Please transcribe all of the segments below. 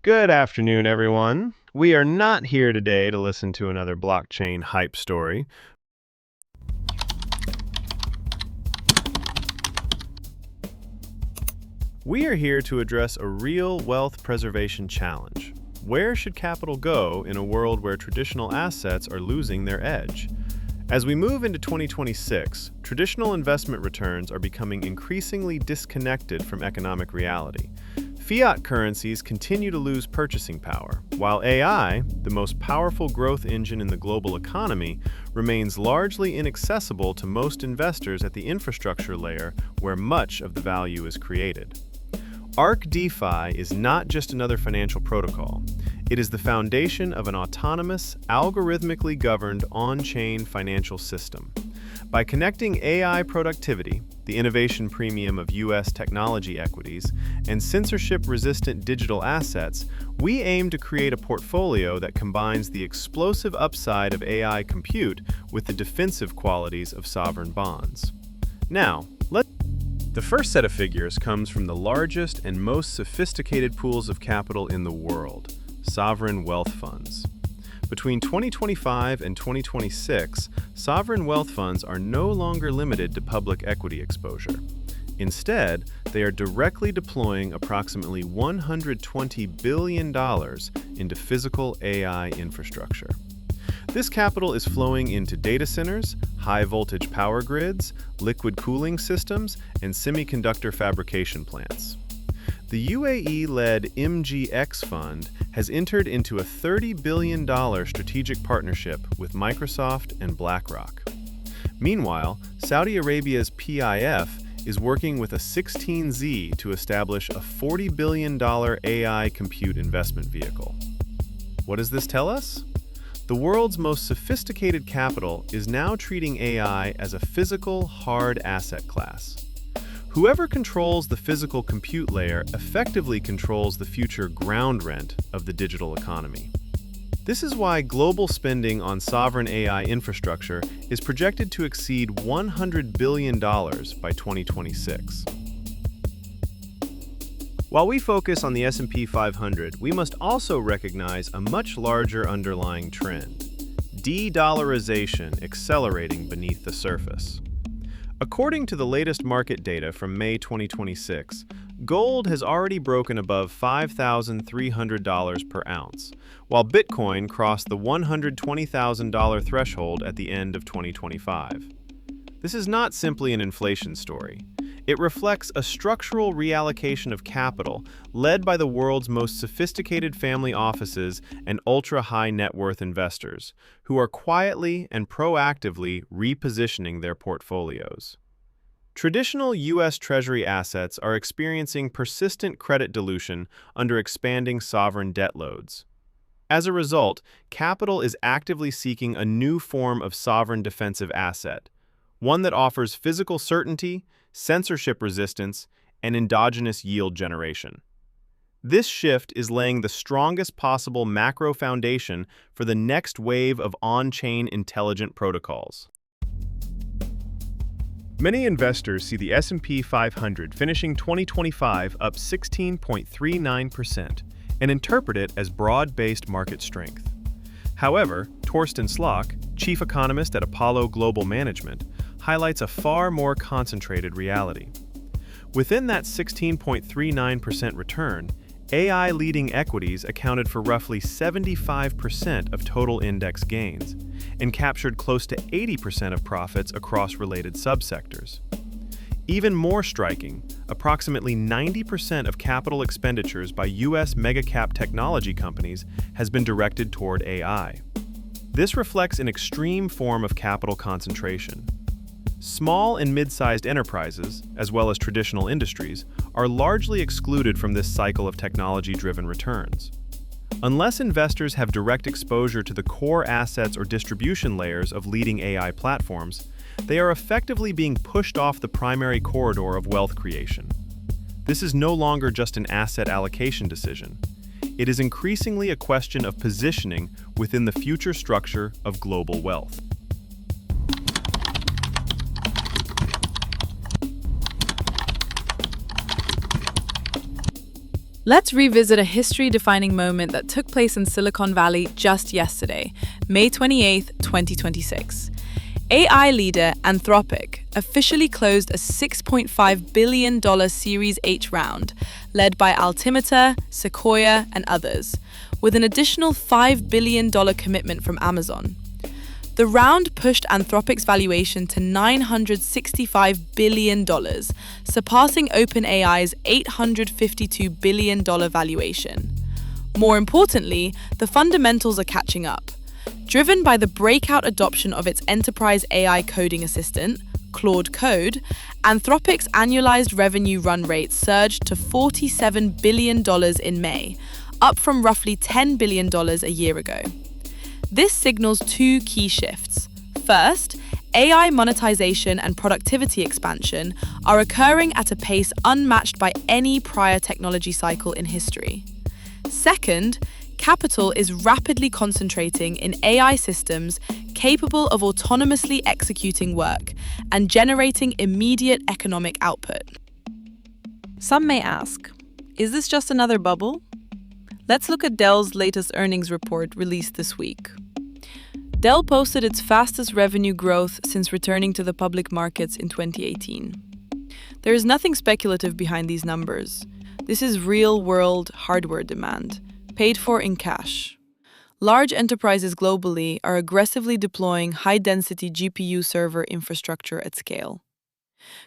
Good afternoon, everyone. We are not here today to listen to another blockchain hype story. We are here to address a real wealth preservation challenge. Where should capital go in a world where traditional assets are losing their edge? As we move into 2026, traditional investment returns are becoming increasingly disconnected from economic reality. Fiat currencies continue to lose purchasing power, while AI, the most powerful growth engine in the global economy, remains largely inaccessible to most investors at the infrastructure layer where much of the value is created. ARK DeFi is not just another financial protocol. It is the foundation of an autonomous, algorithmically governed on-chain financial system. By connecting AI productivity, the innovation premium of U.S. technology equities, and censorship-resistant digital assets, we aim to create a portfolio that combines the explosive upside of AI compute with the defensive qualities of sovereign bonds. Now, the first set of figures comes from the largest and most sophisticated pools of capital in the world, sovereign wealth funds. Between 2025 and 2026, sovereign wealth funds are no longer limited to public equity exposure. Instead, they are directly deploying approximately $120 billion into physical AI infrastructure. This capital is flowing into data centers, high-voltage power grids, liquid cooling systems, and semiconductor fabrication plants. The UAE-led MGX Fund has entered into a $30 billion strategic partnership with Microsoft and BlackRock. Meanwhile, Saudi Arabia's PIF is working with a 16Z to establish a $40 billion AI compute investment vehicle. What does this tell us? The world's most sophisticated capital is now treating AI as a physical, hard asset class. Whoever controls the physical compute layer effectively controls the future ground rent of the digital economy. This is why global spending on sovereign AI infrastructure is projected to exceed $100 billion by 2026. While we focus on the S&P 500, we must also recognize a much larger underlying trend: de-dollarization accelerating beneath the surface. According to the latest market data from May 2026, gold has already broken above $5,300 per ounce, while Bitcoin crossed the $120,000 threshold at the end of 2025. This is not simply an inflation story. It reflects a structural reallocation of capital led by the world's most sophisticated family offices and ultra-high net worth investors, who are quietly and proactively repositioning their portfolios. Traditional U.S. Treasury assets are experiencing persistent credit dilution under expanding sovereign debt loads. As a result, capital is actively seeking a new form of sovereign defensive asset, one that offers physical certainty, censorship resistance, and endogenous yield generation. This shift is laying the strongest possible macro foundation for the next wave of on-chain intelligent protocols. Many investors see the S&P 500 finishing 2025 up 16.39% and interpret it as broad-based market strength. However, Torsten Slok, chief economist at Apollo Global Management, highlights a far more concentrated reality. Within that 16.39% return, AI-leading equities accounted for roughly 75% of total index gains and captured close to 80% of profits across related subsectors. Even more striking, approximately 90% of capital expenditures by U.S. mega-cap technology companies has been directed toward AI. This reflects an extreme form of capital concentration. Small and mid-sized enterprises, as well as traditional industries, are largely excluded from this cycle of technology-driven returns. Unless investors have direct exposure to the core assets or distribution layers of leading AI platforms, they are effectively being pushed off the primary corridor of wealth creation. This is no longer just an asset allocation decision. It is increasingly a question of positioning within the future structure of global wealth. Let's revisit a history-defining moment that took place in Silicon Valley just yesterday, May 28, 2026. AI leader Anthropic officially closed a $6.5 billion Series H round, led by Altimeter, Sequoia, and others, with an additional $5 billion commitment from Amazon. The round pushed Anthropic's valuation to $965 billion, surpassing OpenAI's $852 billion valuation. More importantly, the fundamentals are catching up. Driven by the breakout adoption of its enterprise AI coding assistant, Claude Code, Anthropic's annualized revenue run rate surged to $47 billion in May, up from roughly $10 billion a year ago. This signals two key shifts. First, AI monetization and productivity expansion are occurring at a pace unmatched by any prior technology cycle in history. Second, capital is rapidly concentrating in AI systems capable of autonomously executing work and generating immediate economic output. Some may ask, is this just another bubble? Let's look at Dell's latest earnings report released this week. Dell posted its fastest revenue growth since returning to the public markets in 2018. There is nothing speculative behind these numbers. This is real-world hardware demand, paid for in cash. Large enterprises globally are aggressively deploying high-density GPU server infrastructure at scale.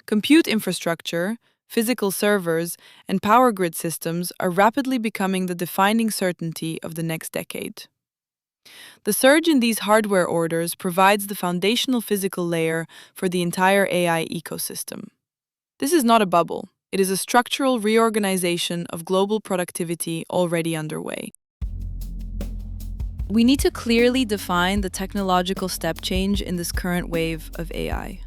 Compute infrastructure, physical servers, and power grid systems are rapidly becoming the defining certainty of the next decade. The surge in these hardware orders provides the foundational physical layer for the entire AI ecosystem. This is not a bubble. It is a structural reorganization of global productivity already underway. We need to clearly define the technological step change in this current wave of AI.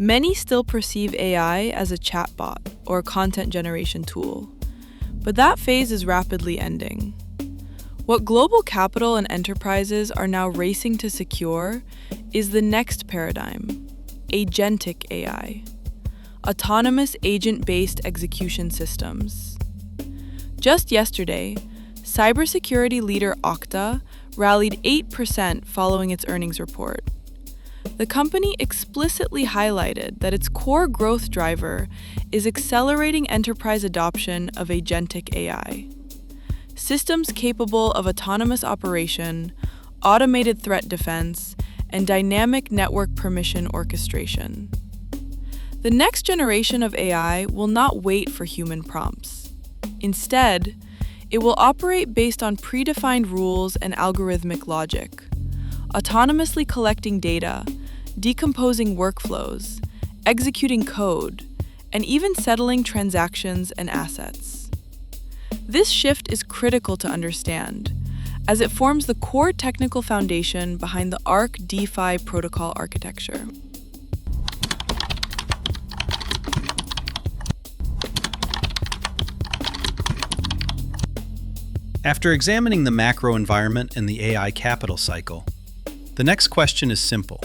Many still perceive AI as a chatbot or a content generation tool, but that phase is rapidly ending. What global capital and enterprises are now racing to secure is the next paradigm, agentic AI, autonomous agent-based execution systems. Just yesterday, cybersecurity leader Okta rallied 8% following its earnings report. The company explicitly highlighted that its core growth driver is accelerating enterprise adoption of agentic AI. Systems capable of autonomous operation, automated threat defense, and dynamic network permission orchestration. The next generation of AI will not wait for human prompts. Instead, it will operate based on predefined rules and algorithmic logic, autonomously collecting data, decomposing workflows, executing code, and even settling transactions and assets. This shift is critical to understand, as it forms the core technical foundation behind the ARK DeFi protocol architecture. After examining the macro environment and the AI capital cycle, the next question is simple.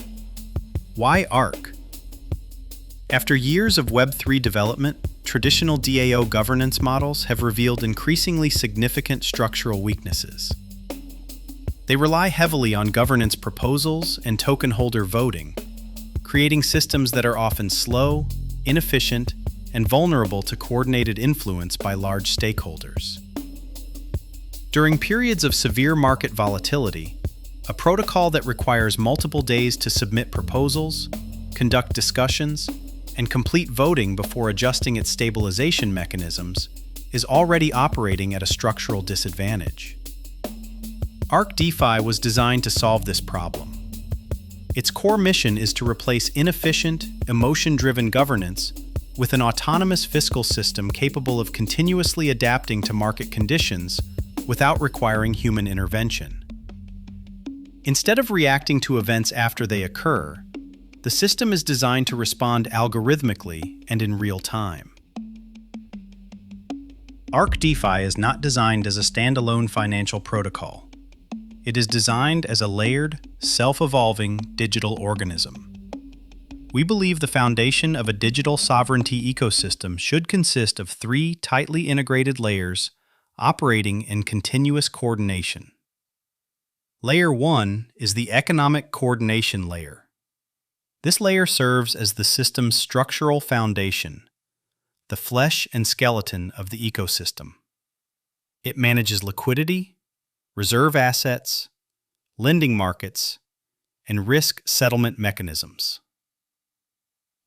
Why ARK? After years of Web3 development, traditional DAO governance models have revealed increasingly significant structural weaknesses. They rely heavily on governance proposals and token holder voting, creating systems that are often slow, inefficient, and vulnerable to coordinated influence by large stakeholders. During periods of severe market volatility, a protocol that requires multiple days to submit proposals, conduct discussions, and complete voting before adjusting its stabilization mechanisms is already operating at a structural disadvantage. ARK DeFi was designed to solve this problem. Its core mission is to replace inefficient, emotion-driven governance with an autonomous fiscal system capable of continuously adapting to market conditions without requiring human intervention. Instead of reacting to events after they occur, the system is designed to respond algorithmically and in real time. ARK DeFi is not designed as a standalone financial protocol. It is designed as a layered, self-evolving digital organism. We believe the foundation of a digital sovereignty ecosystem should consist of three tightly integrated layers operating in continuous coordination. Layer 1 is the economic coordination layer. This layer serves as the system's structural foundation, the flesh and skeleton of the ecosystem. It manages liquidity, reserve assets, lending markets, and risk settlement mechanisms.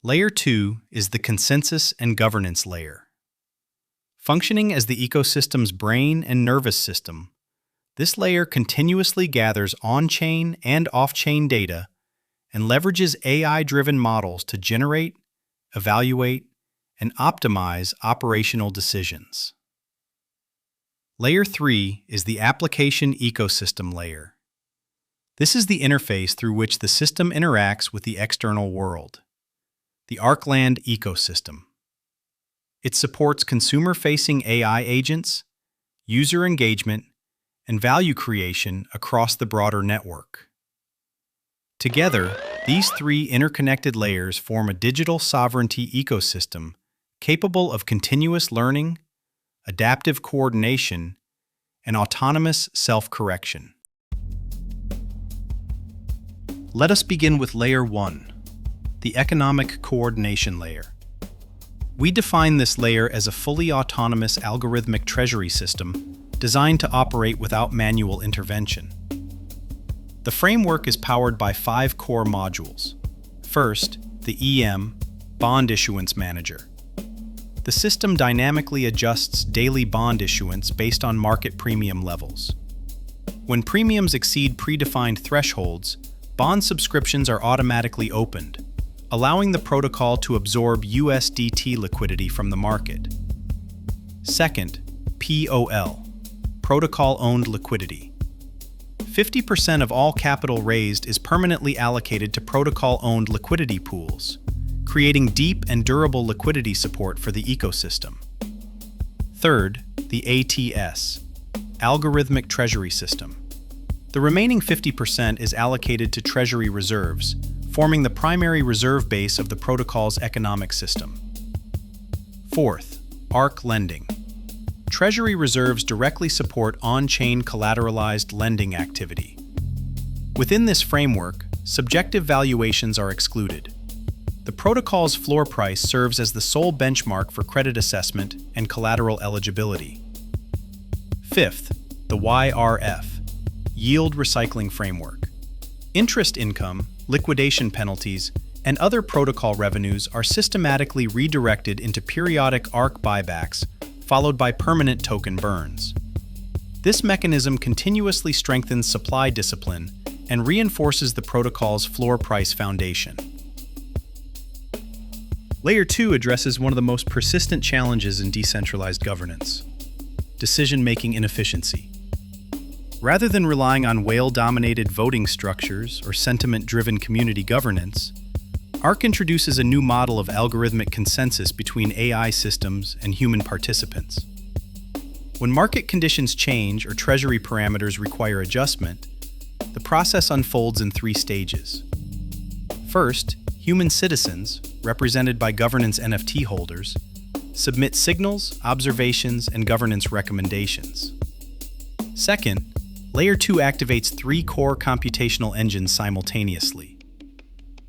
Layer 2 is the consensus and governance layer. Functioning as the ecosystem's brain and nervous system, this layer continuously gathers on-chain and off-chain data and leverages AI-driven models to generate, evaluate, and optimize operational decisions. Layer 3 is the application ecosystem layer. This is the interface through which the system interacts with the external world, the ARK ecosystem. It supports consumer-facing AI agents, user engagement, and value creation across the broader network. Together, these three interconnected layers form a digital sovereignty ecosystem capable of continuous learning, adaptive coordination, and autonomous self-correction. Let us begin with Layer 1, the economic coordination layer. We define this layer as a fully autonomous algorithmic treasury system designed to operate without manual intervention. The framework is powered by 5 core modules. First, the EM, Bond Issuance Manager. The system dynamically adjusts daily bond issuance based on market premium levels. When premiums exceed predefined thresholds, bond subscriptions are automatically opened, allowing the protocol to absorb USDT liquidity from the market. Second, POL, Protocol-Owned Liquidity. 50% of all capital raised is permanently allocated to protocol-owned liquidity pools, creating deep and durable liquidity support for the ecosystem. Third, the ATS, Algorithmic Treasury System. The remaining 50% is allocated to treasury reserves, forming the primary reserve base of the protocol's economic system. Fourth, ARK Lending. Treasury reserves directly support on-chain collateralized lending activity. Within this framework, subjective valuations are excluded. The protocol's floor price serves as the sole benchmark for credit assessment and collateral eligibility. Fifth, the YRF, Yield Recycling Framework. Interest income, liquidation penalties, and other protocol revenues are systematically redirected into periodic ARK buybacks, followed by permanent token burns. This mechanism continuously strengthens supply discipline and reinforces the protocol's floor price foundation. Layer 2 addresses one of the most persistent challenges in decentralized governance: decision-making inefficiency. Rather than relying on whale-dominated voting structures or sentiment-driven community governance, ARK introduces a new model of algorithmic consensus between AI systems and human participants. When market conditions change or treasury parameters require adjustment, the process unfolds in 3 stages. First, human citizens, represented by governance NFT holders, submit signals, observations, and governance recommendations. Second, Layer 2 activates 3 core computational engines simultaneously.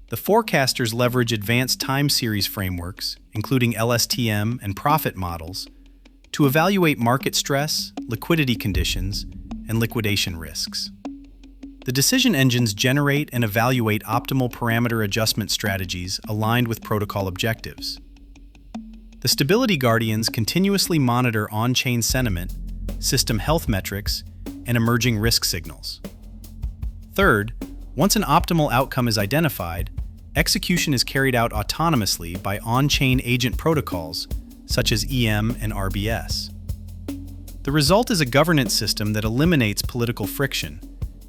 The forecasters leverage advanced time series frameworks, including LSTM and profit models, to evaluate market stress, liquidity conditions, and liquidation risks. The decision engines generate and evaluate optimal parameter adjustment strategies aligned with protocol objectives. The Stability Guardians continuously monitor on-chain sentiment, system health metrics, and emerging risk signals. Third, once an optimal outcome is identified, execution is carried out autonomously by on-chain agent protocols such as EM and RBS. The result is a governance system that eliminates political friction,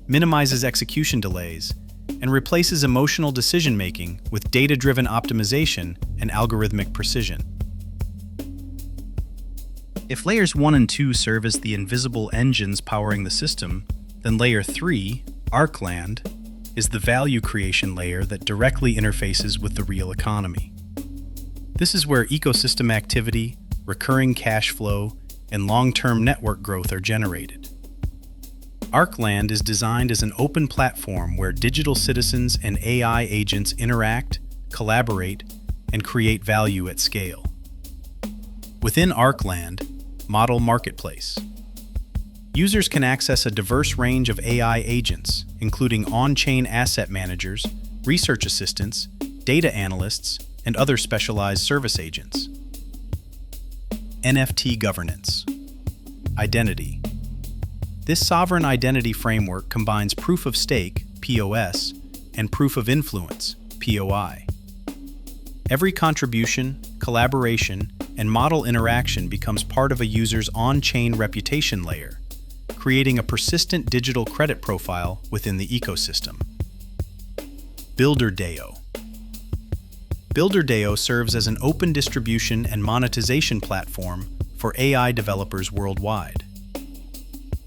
minimizes execution delays, and replaces emotional decision-making with data-driven optimization and algorithmic precision. If layers 1 and 2 serve as the invisible engines powering the system, then layer 3, ARKland, is the value creation layer that directly interfaces with the real economy. This is where ecosystem activity, recurring cash flow, and long-term network growth are generated. ARK Land is designed as an open platform where digital citizens and AI agents interact, collaborate, and create value at scale. Within ARK Land, Model Marketplace. Users can access a diverse range of AI agents, including on-chain asset managers, research assistants, data analysts, and other specialized service agents. NFT governance. Identity. This sovereign identity framework combines proof of stake, POS, and proof of influence, POI. Every contribution, collaboration, and model interaction becomes part of a user's on-chain reputation layer, creating a persistent digital credit profile within the ecosystem. BuilderDAO. BuilderDAO serves as an open distribution and monetization platform for AI developers worldwide.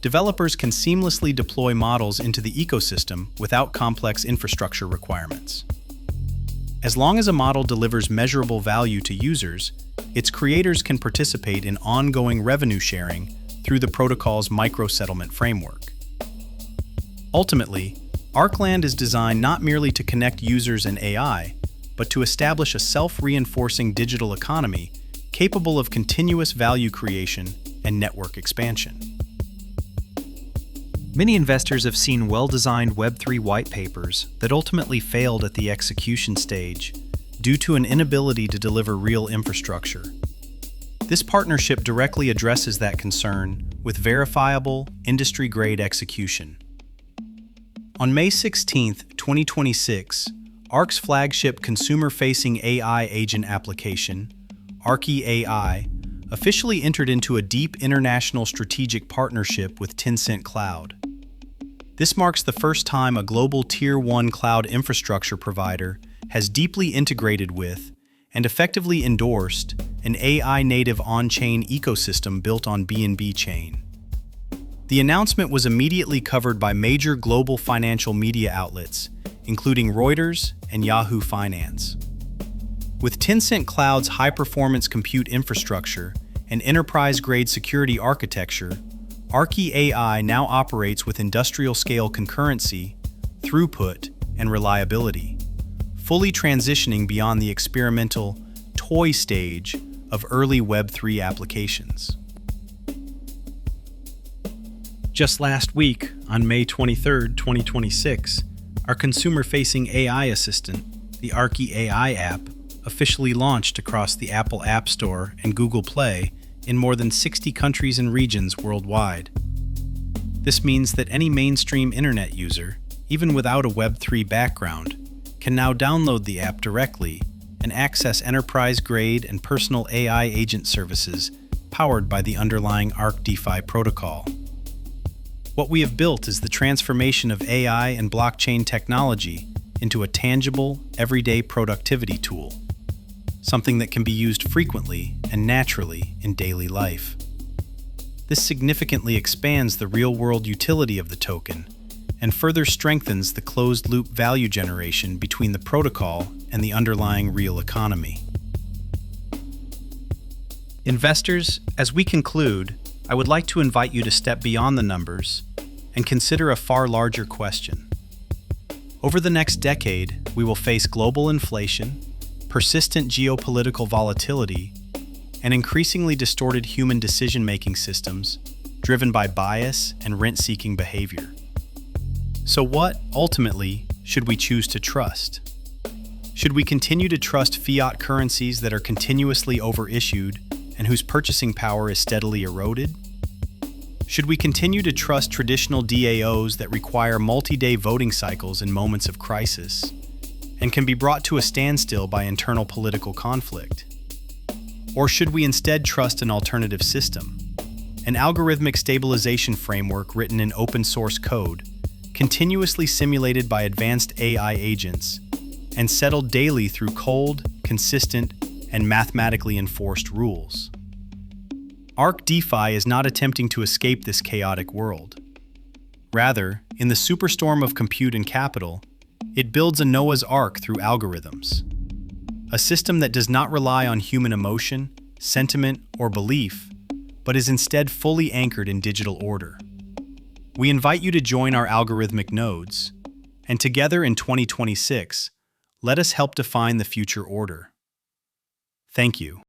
Developers can seamlessly deploy models into the ecosystem without complex infrastructure requirements. As long as a model delivers measurable value to users, its creators can participate in ongoing revenue sharing through the protocol's micro-settlement framework. Ultimately, ARK Land is designed not merely to connect users and AI, but to establish a self-reinforcing digital economy capable of continuous value creation and network expansion. Many investors have seen well-designed Web3 white papers that ultimately failed at the execution stage due to an inability to deliver real infrastructure. This partnership directly addresses that concern with verifiable, industry-grade execution. On May 16, 2026, ARK's flagship consumer-facing AI agent application, ARK-AI, officially entered into a deep international strategic partnership with Tencent Cloud. This marks the first time a global Tier 1 cloud infrastructure provider has deeply integrated with and effectively endorsed an AI-native on-chain ecosystem built on BNB chain. The announcement was immediately covered by major global financial media outlets, including Reuters and Yahoo Finance. With Tencent Cloud's high-performance compute infrastructure and enterprise-grade security architecture, ARK-AI now operates with industrial-scale concurrency, throughput, and reliability, fully transitioning beyond the experimental toy stage of early Web3 applications. Just last week, on May 23, 2026, our consumer-facing AI assistant, the ARK-AI app, officially launched across the Apple App Store and Google Play in more than 60 countries and regions worldwide. This means that any mainstream internet user, even without a Web3 background, can now download the app directly and access enterprise-grade and personal AI agent services powered by the underlying ARK DeFi protocol. What we have built is the transformation of AI and blockchain technology into a tangible, everyday productivity tool, something that can be used frequently and naturally in daily life. This significantly expands the real-world utility of the token and further strengthens the closed-loop value generation between the protocol and the underlying real economy. Investors, as we conclude, I would like to invite you to step beyond the numbers and consider a far larger question. Over the next decade, we will face global inflation, persistent geopolitical volatility, and increasingly distorted human decision-making systems driven by bias and rent-seeking behavior. So what, ultimately, should we choose to trust? Should we continue to trust fiat currencies that are continuously overissued and whose purchasing power is steadily eroded? Should we continue to trust traditional DAOs that require multi-day voting cycles in moments of crisis and can be brought to a standstill by internal political conflict? Or should we instead trust an alternative system, an algorithmic stabilization framework written in open-source code, continuously simulated by advanced AI agents, and settled daily through cold, consistent, and mathematically enforced rules? ARK DeFi is not attempting to escape this chaotic world. Rather, in the superstorm of compute and capital, It builds a Noah's Ark through algorithms, a system that does not rely on human emotion, sentiment, or belief, but is instead fully anchored in digital order. We invite you to join our algorithmic nodes, and together in 2026, let us help define the future order. Thank you.